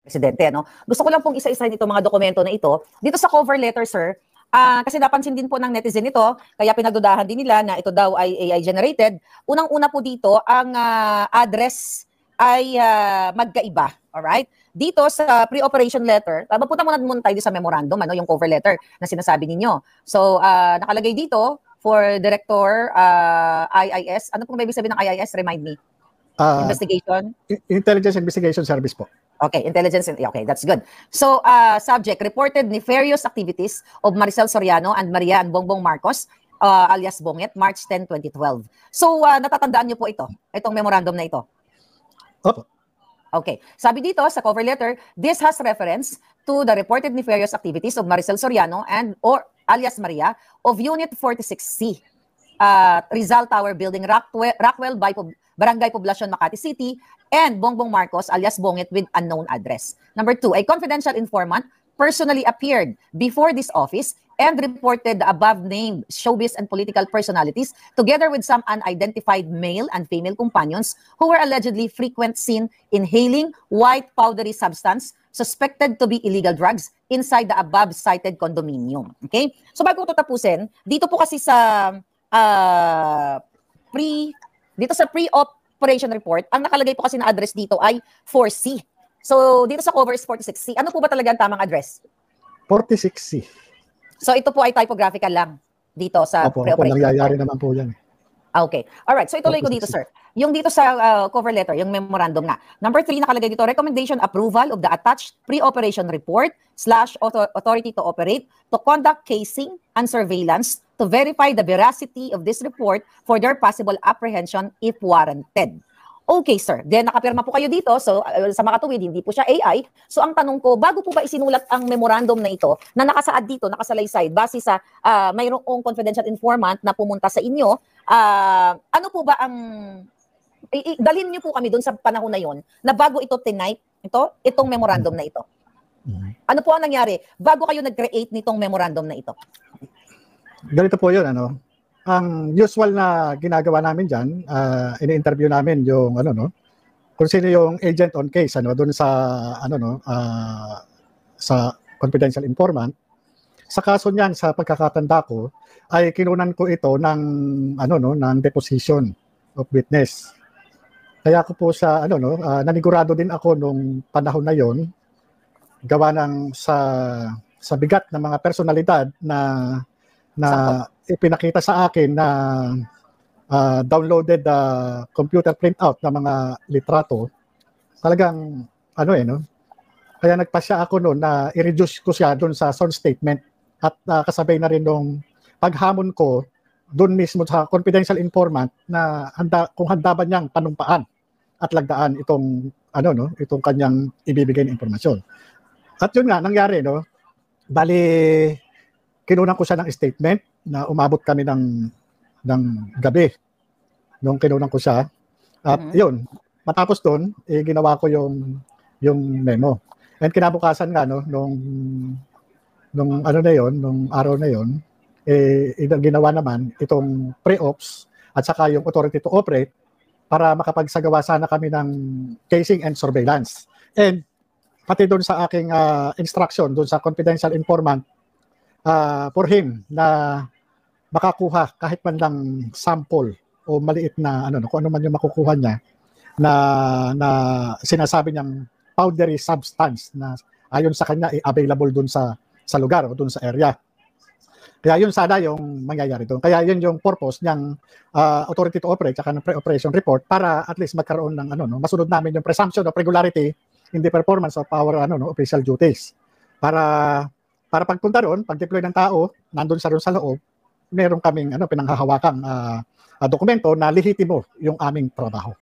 Presidente, ano? Gusto ko lang pong isa-isahin itong mga dokumento na ito. Dito sa cover letter, sir, kasi napansin din po ng netizen ito, kaya pinagdudahan din nila na ito daw ay AI generated. Unang-una po dito, ang address ay magkaiba. Alright? Dito sa pre-operation letter, mapunta muna tayo sa memorandum, ano, yung cover letter na sinasabi ninyo. So, nakalagay dito for Director IIS. Ano pong may ibig sabihin ng IIS? Remind me. Investigation? Intelligence Investigation Service po. Okay, intelligence. Okay, that's good. So, subject, reported nefarious activities of Maricel Soriano and Maria and Bongbong Marcos, alias Bonget, March 10, 2012. So, natatandaan niyo po itong memorandum na ito? Opo. Okay. Sabi dito sa cover letter, this has reference to the reported nefarious activities of Maricel Soriano or alias Maria of Unit 46C, Rizal Tower Building, Rockwell Barangay Poblacion, Makati City, and Bongbong Marcos alias Bonget with unknown address. Number 2, a confidential informant personally appeared before this office and reported the above-named showbiz and political personalities together with some unidentified male and female companions who were allegedly frequent seen inhaling white powdery substance suspected to be illegal drugs inside the above-cited condominium. Okay? So bago ko tapusin, dito po kasi sa pre-operation report, ang nakalagay po kasi na address dito ay 4C. So, dito sa cover is 46C. Ano po ba talaga ang tamang address? 46C. So, ito po ay typographical lang dito sa pre-operation report. Nangyayari naman po yan. Okay. Alright. So, ituloy ko dito, sir. Yung dito sa cover letter, yung memorandum nga. Number 3, nakalagay dito, recommendation approval of the attached pre-operation report / authority to operate, to conduct casing and surveillance, to verify the veracity of this report for their possible apprehension if warranted. Okay, sir. Then, nakapirma po kayo dito. So, sa mga tuwid, hindi po siya AI. So, ang tanong ko, bago po ba isinulat ang memorandum na ito, na nakasaad dito, nakasalaysay, base sa mayroong confidential informant na pumunta sa inyo, ano po ba ang... dalhin niyo po kami doon sa panahon na yon na bago ito tinipe, itong memorandum na ito. Ano po ang nangyari? Bago kayo nag-create nitong memorandum na ito? Ganito po yun, ano? Ang usual na ginagawa namin diyan, ini-interview namin yung kung sino yung agent on case doon sa sa confidential informant. Sa kaso niyan, sa pagkakatanda ko, ay kinunan ko ito ng ng deposition of witness. Kaya ko po sa nanigurado din ako nung panahon na yon, gawa ng sa bigat ng mga personalidad na ipinakita sa akin na downloaded computer printout ng mga litrato. Talagang kaya nagpasya ako noon na i-reduce ko siya doon sa sworn statement at kasabay na rin nung paghamon ko doon mismo sa confidential informant na kung handa ba niyang panumpaan at lagdaan itong itong kanyang ibibigay na impormasyon. At yun nga nangyari, bali kinunan ko siya ng statement na umabot kami ng gabi nung kinunan ko siya. At yun, matapos doon, ginawa ko yung memo. And kinabukasan nga, nung araw na yon, ginawa naman itong pre-ops at saka yung authority to operate para makapagsagawa sana kami ng casing and surveillance. And pati doon sa aking instruction, doon sa confidential informant, for him na makakuha kahit man lang sample o maliit na kung ano man yung makukuha niya na sinasabi niyang powdery substance na ayon sa kanya available dun sa lugar o dun sa area. Kaya yun sana yung mangyayari doon. Kaya yun yung purpose niyang authority to operate at ng pre-operation report para at least magkaroon ng masunod namin yung presumption of regularity in the performance of our official duties. Para pagpunta doon, pag-deploy ng tao, nandun sa loob, meron kaming pinanghahawakang dokumento na lehitimo yung aming trabaho.